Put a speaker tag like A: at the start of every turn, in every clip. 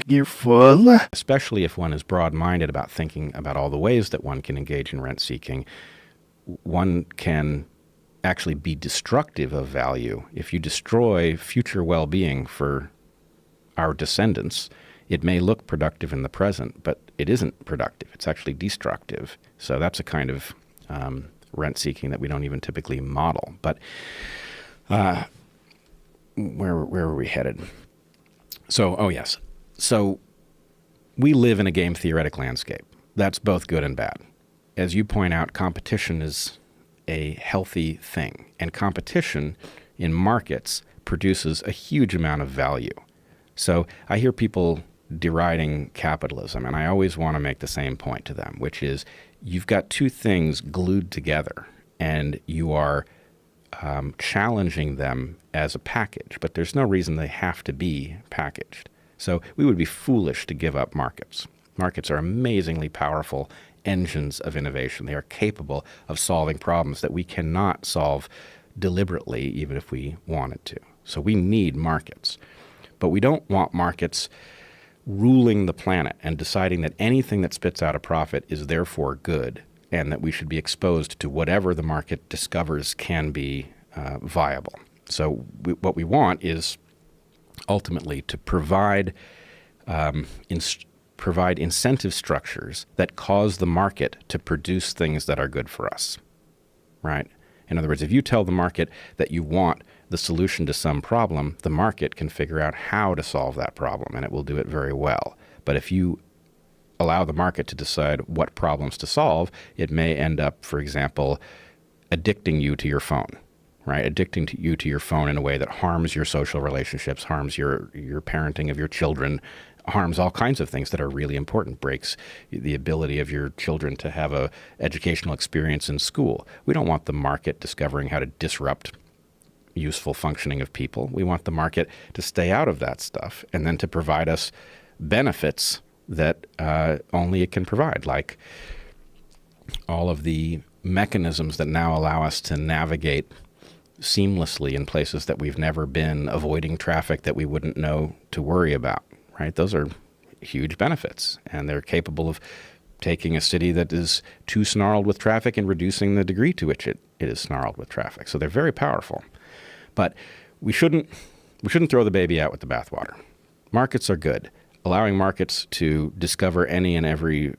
A: You're full.
B: Especially if one is broad-minded about thinking about all the ways that one can engage in rent-seeking, one can actually be destructive of value. If you destroy future well-being for our descendants, it may look productive in the present, but it isn't productive. It's actually destructive. So that's a kind of rent-seeking that we don't even typically model. But where were we headed? So, yes. So we live in a game theoretic landscape. That's both good and bad. As you point out, competition is a healthy thing. And competition in markets produces a huge amount of value. So I hear people deriding capitalism, and I always want to make the same point to them, which is you've got two things glued together, and you are challenging them as a package, but there's no reason they have to be packaged. So we would be foolish to give up markets. Markets are amazingly powerful engines of innovation. They are capable of solving problems that we cannot solve deliberately, even if we wanted to. So we need markets. But we don't want markets ruling the planet and deciding that anything that spits out a profit is therefore good, and that we should be exposed to whatever the market discovers can be viable. So what we want is ultimately to provide incentive structures that cause the market to produce things that are good for us, right? In other words, if you tell the market that you want the solution to some problem, the market can figure out how to solve that problem, and it will do it very well. But if you allow the market to decide what problems to solve, it may end up, for example, addicting you to your phone, right? Addicting you to your phone in a way that harms your social relationships, harms your parenting of your children, harms all kinds of things that are really important, breaks the ability of your children to have a educational experience in school. We don't want the market discovering how to disrupt useful functioning of people. We want the market to stay out of that stuff and then to provide us benefits that only it can provide, like all of the mechanisms that now allow us to navigate seamlessly in places that we've never been, avoiding traffic that we wouldn't know to worry about, right? Those are huge benefits, and they're capable of taking a city that is too snarled with traffic and reducing the degree to which it is snarled with traffic. So they're very powerful. But we shouldn't throw the baby out with the bathwater. Markets are good. Allowing markets to discover any and every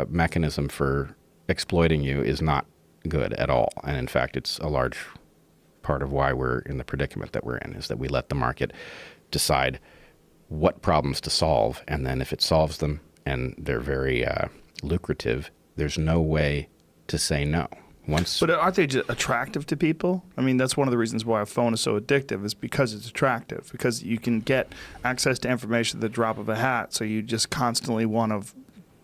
B: mechanism for exploiting you is not good at all. And in fact, it's a large part of why we're in the predicament that we're in, is that we let the market decide what problems to solve. And then if it solves them and they're very lucrative, there's no way to say no.
A: But aren't they just attractive to people? I mean, that's one of the reasons why a phone is so addictive, is because it's attractive, because you can get access to information at the drop of a hat. So you just constantly want to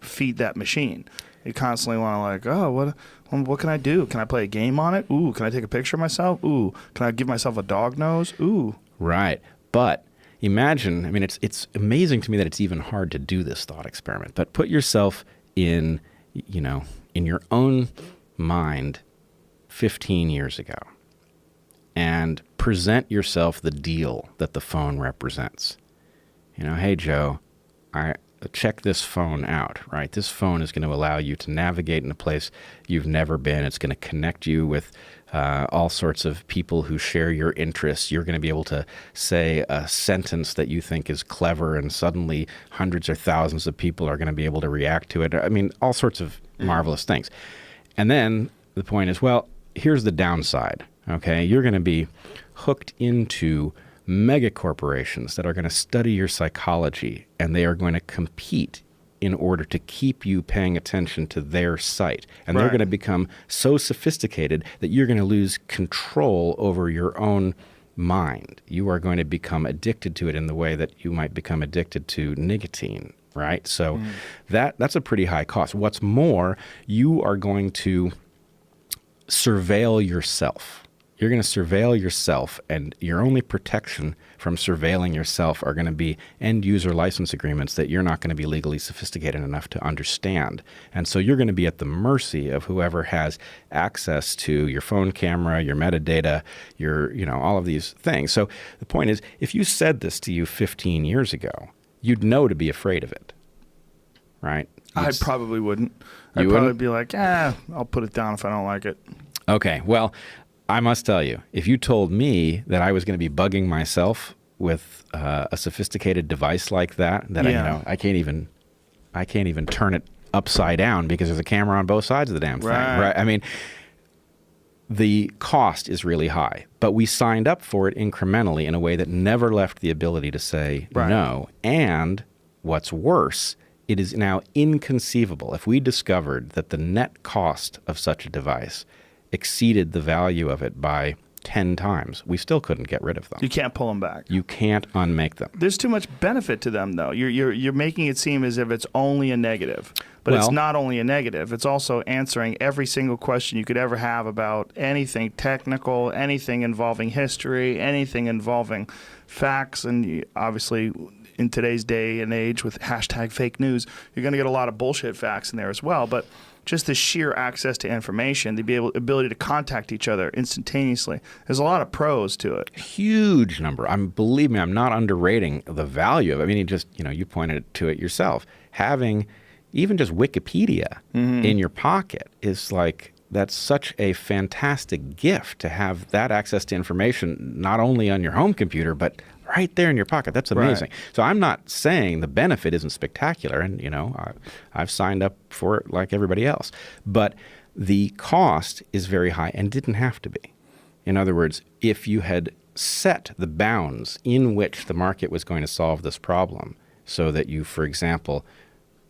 A: feed that machine. You constantly want to what can I do? Can I play a game on it? Ooh, can I take a picture of myself? Ooh, can I give myself a dog nose? Ooh.
B: Right. But imagine, I mean, it's amazing to me that it's even hard to do this thought experiment, but put yourself in your own mind 15 years ago and present yourself the deal that the phone represents. Hey, Joe, check this phone out, right? This phone is going to allow you to navigate in a place you've never been. It's going to connect you with all sorts of people who share your interests. You're going to be able to say a sentence that you think is clever, and suddenly hundreds or thousands of people are going to be able to react to it. I mean, all sorts of marvelous things. And then the point is, well, here's the downside, okay? You're going to be hooked into mega corporations that are going to study your psychology, and they are going to compete in order to keep you paying attention to their site. And they're going to become so sophisticated that you're going to lose control over your own mind. You are going to become addicted to it in the way that you might become addicted to nicotine, right? So that's a pretty high cost. What's more, you are going to surveil yourself. You're going to surveil yourself, and your only protection from surveilling yourself are going to be end-user license agreements that you're not going to be legally sophisticated enough to understand. And so you're going to be at the mercy of whoever has access to your phone camera, your metadata, all of these things. So the point is, if you said this to you 15 years ago, you'd know to be afraid of it, right?
A: I probably wouldn't. I'd
B: You
A: probably
B: wouldn't?
A: be like, I'll put it down if I don't like it.
B: Okay, well, I must tell you, if you told me that I was going to be bugging myself with a sophisticated device like that, I can't even turn it upside down because there's a camera on both sides of the damn thing. Right? I mean, the cost is really high, but we signed up for it incrementally in a way that never left the ability to say no. And what's worse, it is now inconceivable. If we discovered that the net cost of such a device exceeded the value of it by 10 times, we still couldn't get rid of them.
A: You can't pull them back.
B: You can't unmake them.
A: There's too much benefit to them, though. You're making it seem as if it's only a negative. But it's not only a negative. It's also answering every single question you could ever have about anything technical, anything involving history, anything involving facts. And obviously, in today's day and age with hashtag fake news, you're going to get a lot of bullshit facts in there as well. But just the sheer access to information, the ability to contact each other instantaneously. There's a lot of pros to it.
B: Huge number. Believe me, I'm not underrating the value of it. I mean, you pointed to it yourself. Having even just Wikipedia in your pocket is that's such a fantastic gift to have that access to information, not only on your home computer, but right there in your pocket. That's amazing. Right. So I'm not saying the benefit isn't spectacular, and I've signed up for it like everybody else. But the cost is very high and didn't have to be. In other words, if you had set the bounds in which the market was going to solve this problem so that you, for example,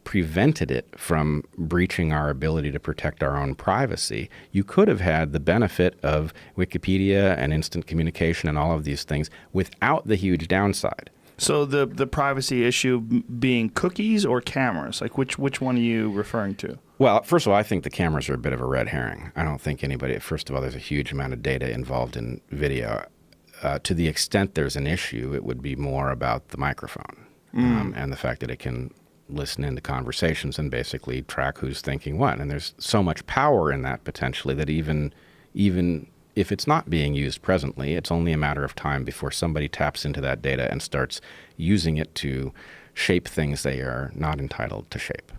B: prevented it from breaching our ability to protect our own privacy, you could have had the benefit of Wikipedia and instant communication and all of these things without the huge downside.
A: So the privacy issue being cookies or cameras? Like which one are you referring to?
B: Well, first of all, I think the cameras are a bit of a red herring. I don't think anybody, first of all, there's a huge amount of data involved in video. To the extent there's an issue, it would be more about the microphone and the fact that it can listen into conversations and basically track who's thinking what. And there's so much power in that potentially that even if it's not being used presently, it's only a matter of time before somebody taps into that data and starts using it to shape things they are not entitled to shape.